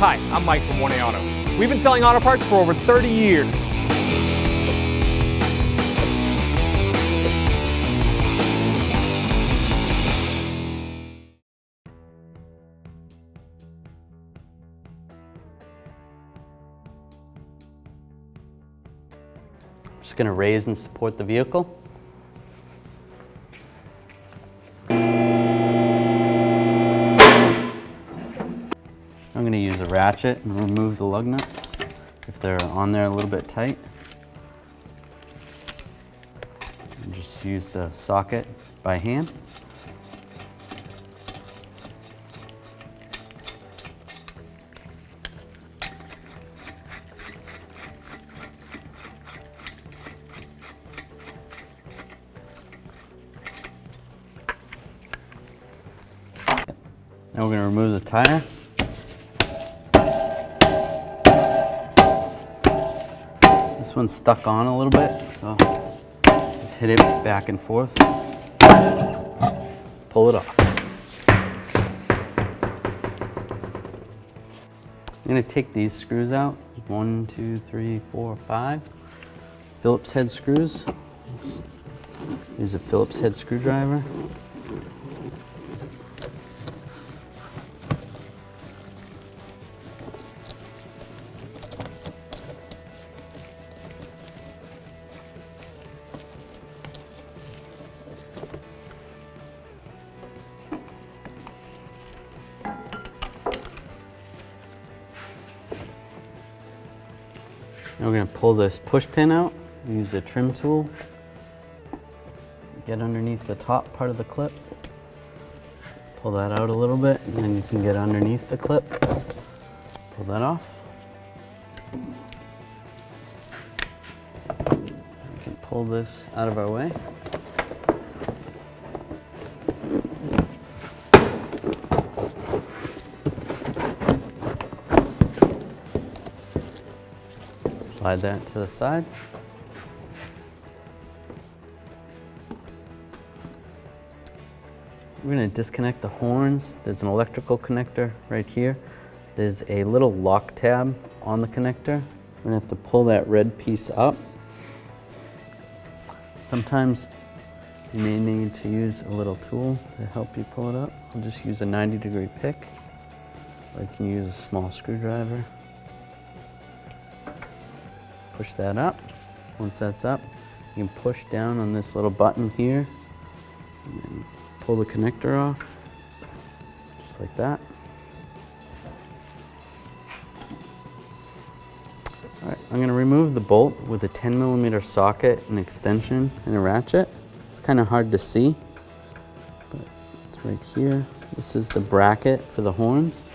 Hi, I'm Mike from 1A Auto. We've been selling auto parts for over 30 years. I'm just going to raise and support the vehicle. I'm going to use a ratchet and remove the lug nuts if they're on there a little bit tight. And just use the socket by hand. Now we're going to remove the tire. This one's stuck on a little bit, so just hit it back and forth. Pull it off. I'm going to take these screws out. 1, 2, 3, 4, 5. Phillips head screws. Use a Phillips head screwdriver. Now we're going to pull this push pin out, use a trim tool, get underneath the top part of the clip, pull that out a little bit, and then you can get underneath the clip, pull that off. We can pull this out of our way. Slide that to the side. We're going to disconnect the horns. There's an electrical connector right here. There's a little lock tab on the connector. We're going to have to pull that red piece up. Sometimes you may need to use a little tool to help you pull it up. I'll just use a 90-degree pick, or you can use a small screwdriver. Push that up. Once that's up, you can push down on this little button here and then pull the connector off, just like that. All right, I'm going to remove the bolt with a 10mm socket, an extension, and a ratchet. It's kind of hard to see, but it's right here. This is the bracket for the horns.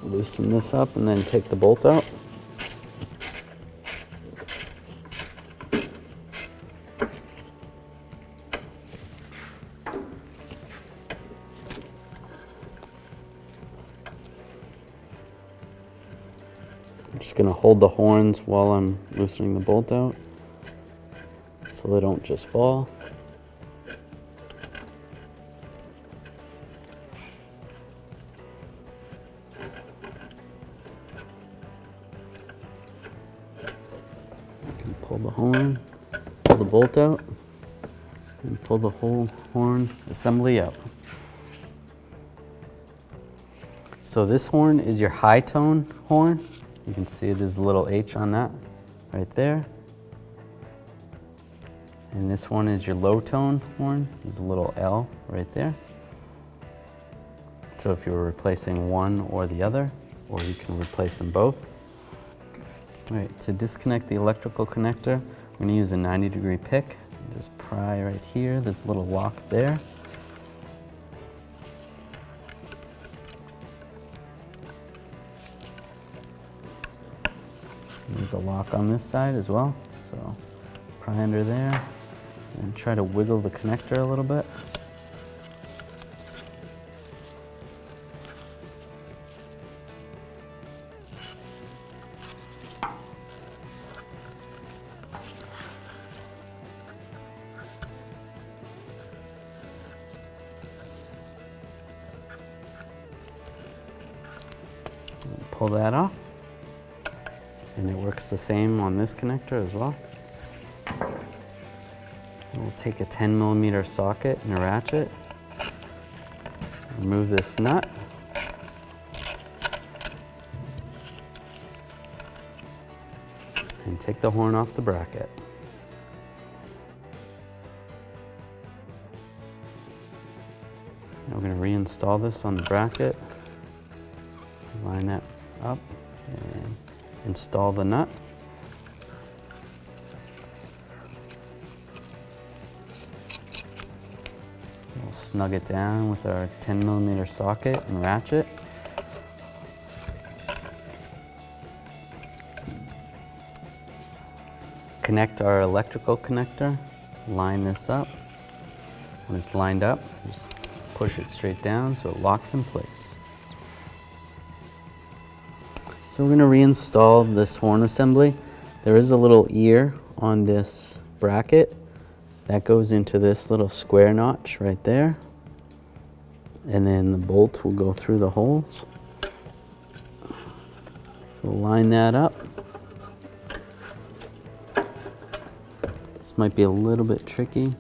Loosen this up and then take the bolt out. I'm just going to hold the horns while I'm loosening the bolt out so they don't just fall. Pull the horn, pull the bolt out, and pull the whole horn assembly out. So this horn is your high tone horn. You can see there's a little H on that right there. And this one is your low tone horn. There's a little L right there. So if you're replacing one or the other, or you can replace them both. All right, to disconnect the electrical connector, I'm going to use a 90-degree pick. Just pry right here. There's a little lock there. There's a lock on this side as well. So pry under there and try to wiggle the connector a little bit. pull that off. And it works the same on this connector as well. And we'll take a 10mm socket and a ratchet. Remove this nut. And take the horn off the bracket. Now we're going to reinstall this on the bracket. Line that up and install the nut. We'll snug it down with our 10mm socket and ratchet. Connect our electrical connector, line this up. When it's lined up, just push it straight down so it locks in place. So we're going to reinstall this horn assembly. There is a little ear on this bracket that goes into this little square notch right there. And then the bolt will go through the holes. So we'll line that up. This might be a little bit tricky.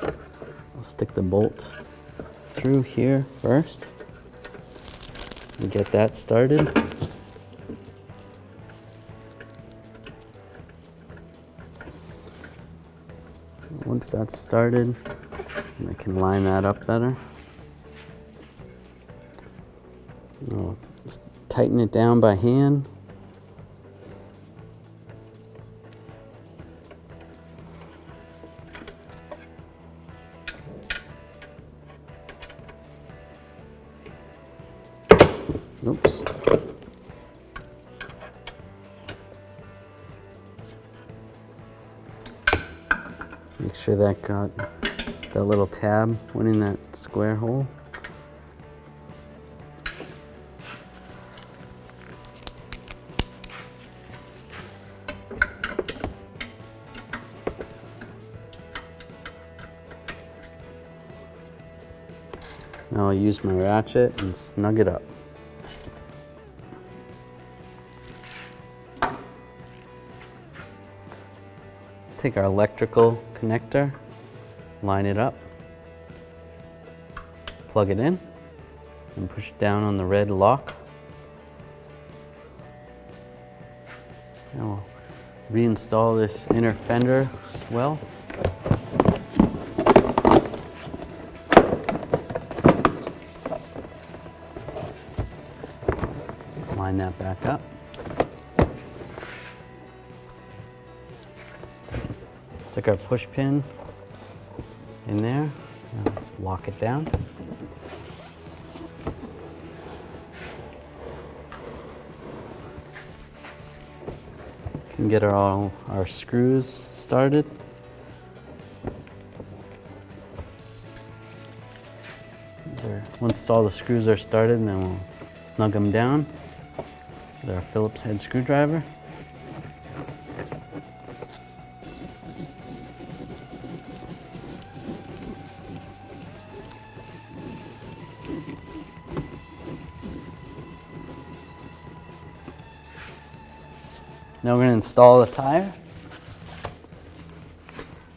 I'll stick the bolt through here first and get that started. Once that's started, I can line that up better. I'll just tighten it down by hand. Oops. Make sure that got that little tab went in that square hole. Now I'll use my ratchet and snug it up. Take our electrical connector, line it up, plug it in, and push down on the red lock. Now we'll reinstall this inner fender well. Line that back up. Stick our push pin in there, lock it down. Can get all our screws started. Once all the screws are started, then we'll snug them down with our Phillips head screwdriver. Now we're going to install the tire.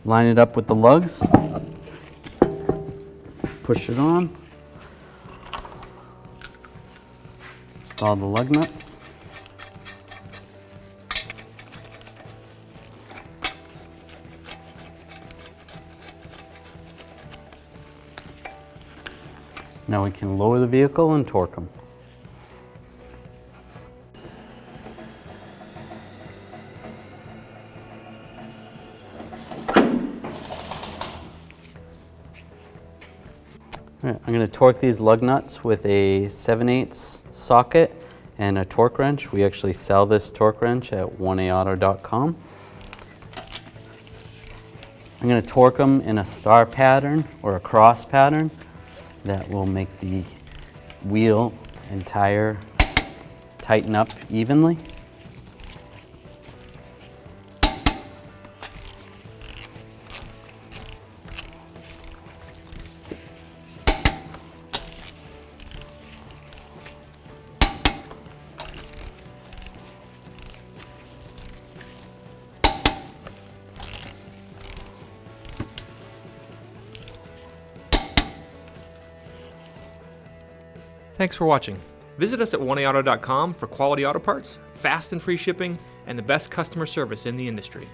Line it up with the lugs. Push it on. Install the lug nuts. Now we can lower the vehicle and torque them. Alright, I'm going to torque these lug nuts with a 7/8 socket and a torque wrench. We actually sell this torque wrench at 1aauto.com. I'm going to torque them in a star pattern or a cross pattern that will make the wheel and tire tighten up evenly. Thanks for watching. Visit us at oneauto.com for quality auto parts, fast and free shipping, and the best customer service in the industry.